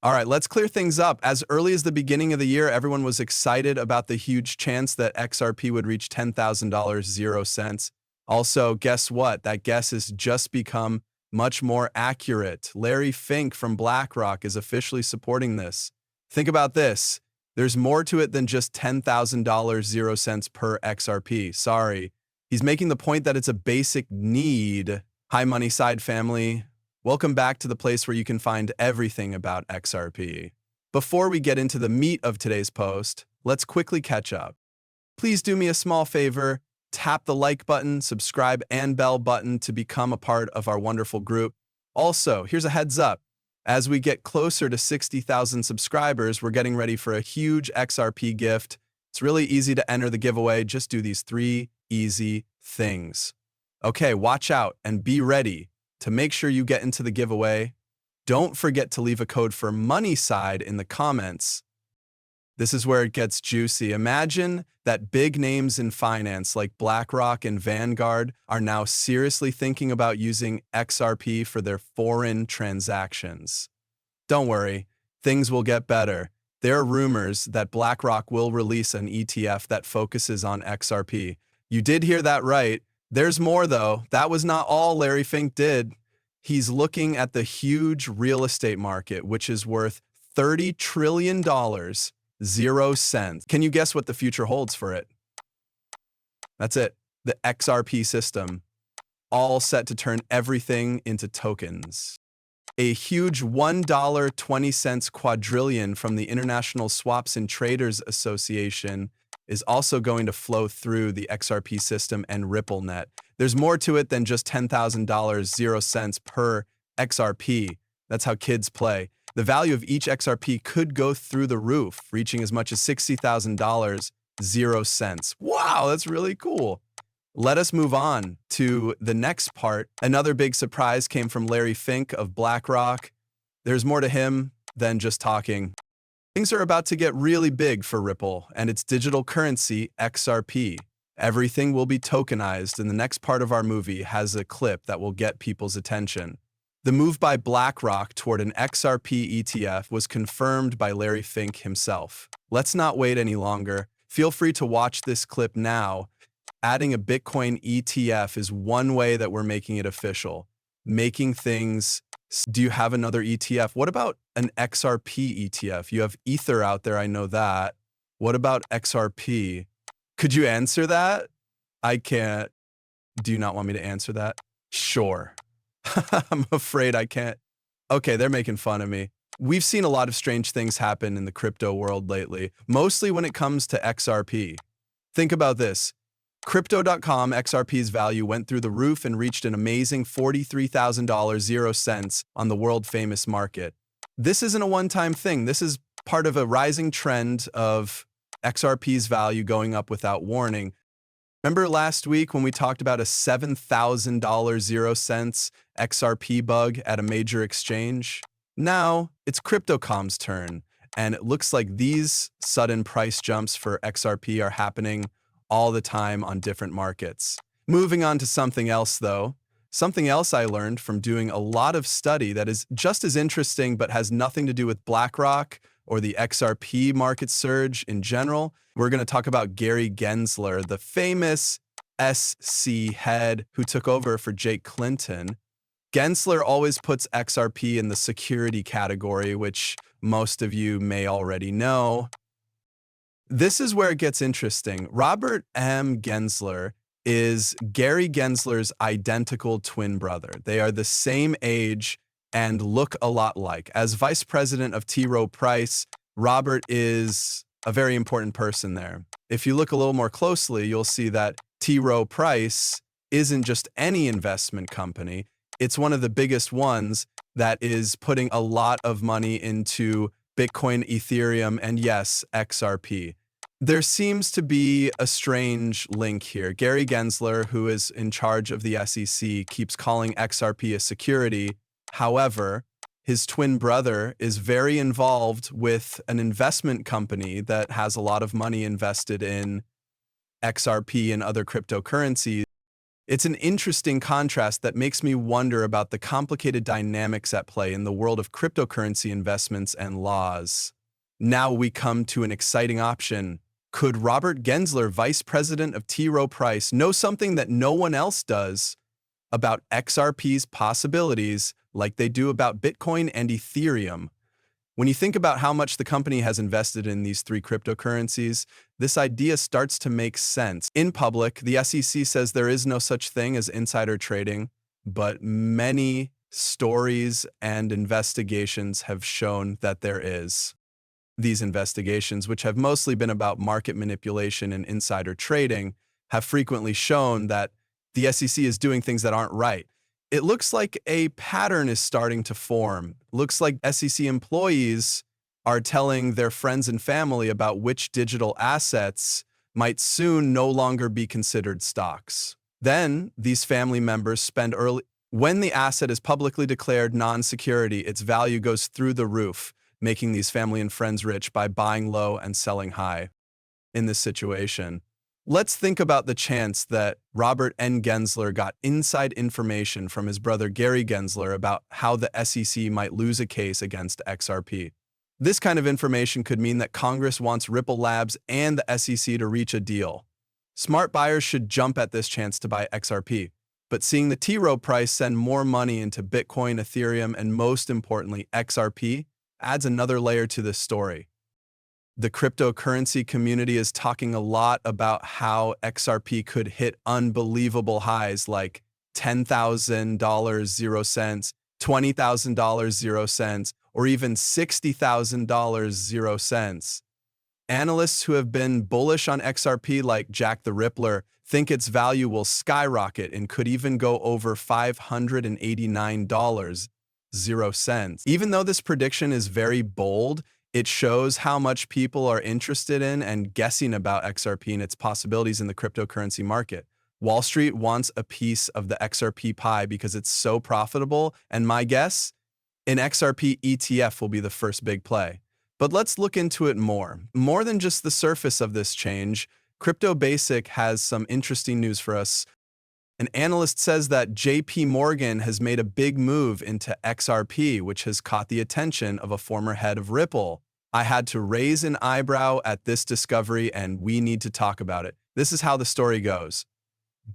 All right, let's clear things up. As early as the beginning of the year, everyone was excited about the huge chance that XRP would reach $10,000, 0 cents. Also, guess what? That guess has just become much more accurate. Larry Fink from BlackRock is officially supporting this. Think about this. There's more to it than just $10,000, 0 cents per XRP. Sorry. He's making the point that it's a basic need. Hi, Money Side family. Welcome back to the place where you can find everything about XRP. Before we get into the meat of today's post, let's quickly catch up. Please do me a small favor, tap the like button, subscribe, and bell button to become a part of our wonderful group. Also, here's a heads up. As we get closer to 60,000 subscribers, we're getting ready for a huge XRP gift. It's really easy to enter the giveaway. Just do these 3 easy things. Okay, watch out and be ready to make sure you get into the giveaway. Don't forget to leave a code for Money Side in the comments. This is where it gets juicy. Imagine that big names in finance like BlackRock and Vanguard are now seriously thinking about using XRP for their foreign transactions. Don't worry, things will get better. There are rumors that BlackRock will release an ETF that focuses on XRP. You did hear that right. There's more, though. That was not all Larry Fink did. He's looking at the huge real estate market, which is worth $30 trillion, 0 cents. Can you guess what the future holds for it? That's it. The XRP system, all set to turn everything into tokens. A huge $1.20 quadrillion from the International Swaps and Traders Association is also going to flow through the XRP system and RippleNet. There's more to it than just $10,000, 0 cents per XRP. That's how kids play. The value of each XRP could go through the roof, reaching as much as $60,000, 0 cents. Wow, that's really cool. Let us move on to the next part. Another big surprise came from Larry Fink of BlackRock. There's more to him than just talking. Things are about to get really big for Ripple and its digital currency, XRP. Everything will be tokenized, and the next part of our movie has a clip that will get people's attention. The move by BlackRock toward an XRP ETF was confirmed by Larry Fink himself. Let's not wait any longer. Feel free to watch this clip now. Adding a Bitcoin ETF is one way that we're making it official. Making things. Do you have another ETF? What about an XRP ETF? You have Ether out there, I know that. What about XRP? Could you answer that? I can't. Do you not want me to answer that? Sure. I'm afraid I can't. Okay, they're making fun of me. We've seen a lot of strange things happen in the crypto world lately, mostly when it comes to XRP. Think about this. Crypto.com XRP's value went through the roof and reached an amazing $43,000, 0 cents on the world-famous market. This isn't a one-time thing. This is part of a rising trend of XRP's value going up without warning. Remember last week when we talked about a $7,000, 0 cents XRP bug at a major exchange? Now, it's Crypto.com's turn, and it looks like these sudden price jumps for XRP are happening all the time on different markets. Moving on to something else, though. Something else I learned from doing a lot of study that is just as interesting but has nothing to do with BlackRock or the XRP market surge in general. We're going to talk about Gary Gensler, the famous SC head who took over for Jake Clinton. Gensler always puts XRP in the security category, which most of you may already know. This is where it gets interesting. Robert M. Gensler is Gary Gensler's identical twin brother. They are the same age and look a lot like. As vice president of T. Rowe Price, Robert is a very important person there. If you look a little more closely, you'll see that T. Rowe Price isn't just any investment company. It's one of the biggest ones that is putting a lot of money into Bitcoin, Ethereum, and yes, XRP. There seems to be a strange link here. Gary Gensler, who is in charge of the SEC, keeps calling XRP a security. However, his twin brother is very involved with an investment company that has a lot of money invested in XRP and other cryptocurrencies. It's an interesting contrast that makes me wonder about the complicated dynamics at play in the world of cryptocurrency investments and laws. Now we come to an exciting option. Could Robert Gensler, vice president of T. Rowe Price, know something that no one else does about XRP's possibilities like they do about Bitcoin and Ethereum? When you think about how much the company has invested in these three cryptocurrencies, this idea starts to make sense. In public, the SEC says there is no such thing as insider trading, but many stories and investigations have shown that there is. These investigations, which have mostly been about market manipulation and insider trading, have frequently shown that the SEC is doing things that aren't right. It looks like a pattern is starting to form. Looks like SEC employees are telling their friends and family about which digital assets might soon no longer be considered stocks. Then these family members spend early. When the asset is publicly declared non-security, its value goes through the roof, making these family and friends rich by buying low and selling high. In this situation, let's think about the chance that Robert N. Gensler got inside information from his brother Gary Gensler about how the SEC might lose a case against XRP. This kind of information could mean that Congress wants Ripple Labs and the SEC to reach a deal. Smart buyers should jump at this chance to buy XRP, but seeing the T. Rowe Price send more money into Bitcoin, Ethereum, and most importantly, XRP adds another layer to this story. The cryptocurrency community is talking a lot about how XRP could hit unbelievable highs like $10,000 0 cents, $20,000 0 cents, or even $60,000 0 cents. Analysts who have been bullish on XRP like Jack the Rippler think its value will skyrocket and could even go over $589 0 cents. Even though this prediction is very bold, it shows how much people are interested in and guessing about XRP and its possibilities in the cryptocurrency market. Wall Street wants a piece of the XRP pie because it's so profitable, and my guess, an XRP ETF will be the first big play. But let's look into it more. More than just the surface of this change, Crypto Basic has some interesting news for us. An analyst says that JP Morgan has made a big move into XRP, which has caught the attention of a former head of Ripple. I had to raise an eyebrow at this discovery, and we need to talk about it. This is how the story goes.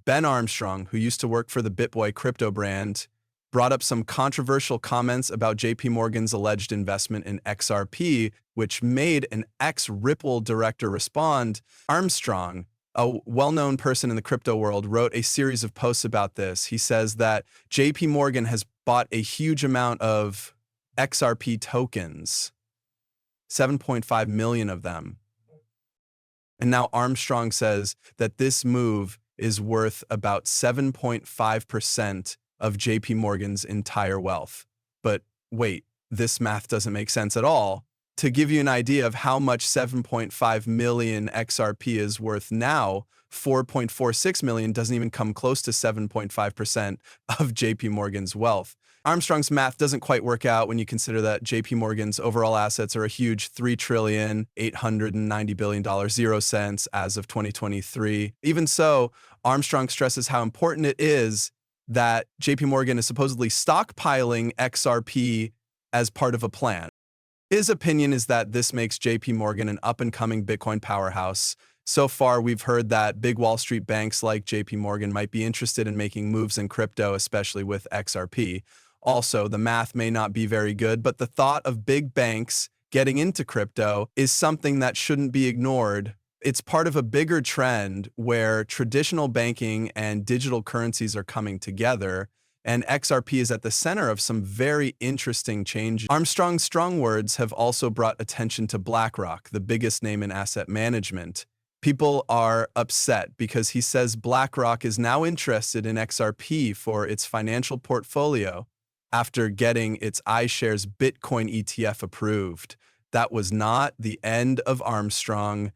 Ben Armstrong, who used to work for the BitBoy crypto brand, brought up some controversial comments about JP Morgan's alleged investment in XRP, which made an ex-Ripple director respond. Armstrong, a well-known person in the crypto world, wrote a series of posts about this. He says that JP Morgan has bought a huge amount of XRP tokens, 7.5 million of them. And now Armstrong says that this move is worth about 7.5% of JP Morgan's entire wealth. But wait, this math doesn't make sense at all. To give you an idea of how much 7.5 million XRP is worth now, 4.46 million doesn't even come close to 7.5% of JP Morgan's wealth. Armstrong's math doesn't quite work out when you consider that JP Morgan's overall assets are a huge $3,890 billion 0 cents as of 2023. Even so, Armstrong stresses how important it is that JP Morgan is supposedly stockpiling XRP as part of a plan. His opinion is that this makes JP Morgan an up-and-coming Bitcoin powerhouse. So far, we've heard that big Wall Street banks like JP Morgan might be interested in making moves in crypto, especially with XRP. Also, the math may not be very good, but the thought of big banks getting into crypto is something that shouldn't be ignored. It's part of a bigger trend where traditional banking and digital currencies are coming together, and XRP is at the center of some very interesting changes. Armstrong's strong words have also brought attention to BlackRock, the biggest name in asset management. People are upset because he says BlackRock is now interested in XRP for its financial portfolio after getting its iShares Bitcoin ETF approved. That was not the end of Armstrong.